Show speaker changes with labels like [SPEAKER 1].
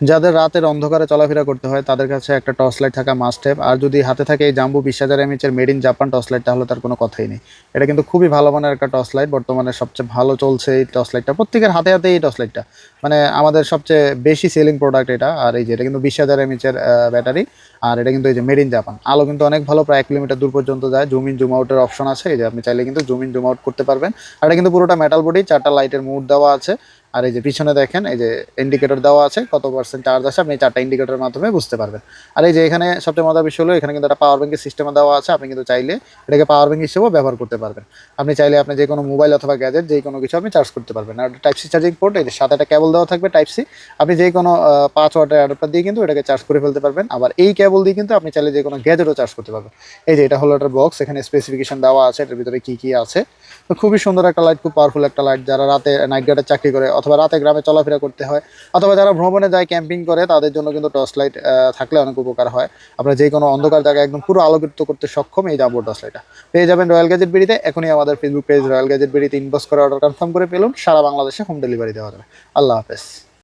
[SPEAKER 1] যাদের রাতের অন্ধকারে চলাফেরা করতে হয় তাদের কাছে একটা টর্চ লাইট থাকা মাস্ট হ্যাভ। আর যদি হাতে থাকে এই জাম্বো 20,000 এমএচের made in Japan torch light, তাহলে তার কোনো কথাই নেই। এটা কিন্তু খুবই ভালো মানের একটা টর্চ লাইট, বর্তমানে সবচেয়ে ভালো চলছে এই টর্চ লাইটটা, প্রত্যেকের হাতে হাতে এই টর্চ লাইটটা, মানে আমাদের সবচেয়ে বেশি সেলিং প্রোডাক্ট এটা। আর এই যে এটা কিন্তু 20,000 এমএচের ব্যাটারি, আর এটা কিন্তু এই যে মেড ইন জাপান। আলো কিন্তু অনেক ভালো, প্রায় 1 কিলোমিটার দূর পর্যন্ত যায়। জুম ইন জুম আউটের অপশন আছে, এই যে আপনি চাইলে কিন্তু জুম ইন জুম আউট করতে পারবেন। আর এটা কিন্তু পুরোটা মেটাল বডি, 4টা লাইটের মুড দেওয়া আছে। আর এই যে পিছনে দেখেন, এই যে ইন্ডিকেটর দেওয়া আছে, কত পার্সেন্ট চার্জ আছে আপনি 4টা ইন্ডিকেটরের মাধ্যমে বুঝতে পারবেন। আর এই যে এখানে সবচেয়ে মজার বিষয় হলো, এখানে কিন্তু একটা পাওয়ার ব্যাঙ্কের সিস্টেম দেওয়া আছে। আপনি কিন্তু চাইলে এটাকে পাওয়ার ব্যাঙ্ক হিসেবেও ব্যবহার করতে পারবেন। আপনি চাইলে আপনি যে কোনো মোবাইল অথবা গ্যাজেট যে কোনো কিছু আপনি চার্জ করতে পারবেন। আর টাইপ সি চার্জিং পোর্ট, এই যে সাথে একটা কেবল দেওয়া থাকবে টাইপ সি। আপনি যে কোনো 5 ওয়াটের অ্যাডাপ্টার দিয়ে কিন্তু এটাকে চার্জ করে ফেলতে পারবেন। আবার এই কেবল দিয়ে কিন্তু আপনি চাইলে যে কোনো গ্যাজেটও চার্জ করতে পারবেন। এই যে এটা হলো একটা বক্স, এখানে স্পেসিফিকেশন দেওয়া আছে এটার ভিতরে কি কি আছে। তো খুবই সুন্দর একটা লাইট, খুব পাওয়ারফুল একটা লাইট। যারা রাতে নাইট গার্ডের চাকরি করে অথবা রাতে গ্রামে চলাফেরা করতে হয়, অথবা যারা ভ্রমণে যায় ক্যাম্পিং করে, তাদের জন্য কিন্তু টর্চ লাইট থাকলে অনেক উপকার হয়। আপনারা যে কোনো অন্ধকার জায়গায় একদম পুরো আলোকিত করতে সক্ষম এই জাম্বো টর্চ লাইটটা পেয়ে যাবেন রয়্যাল গ্যাজেট বিডিতে। এখনই আমাদের ফেসবুক পেজ রয়্যাল গ্যাজেট বিডিতে ইনবক্স করে অর্ডার কনফার্ম করে পেলুন। সারা বাংলাদেশে হোম ডেলিভারি দেওয়া যাবে। আল্লাহ হাফেজ।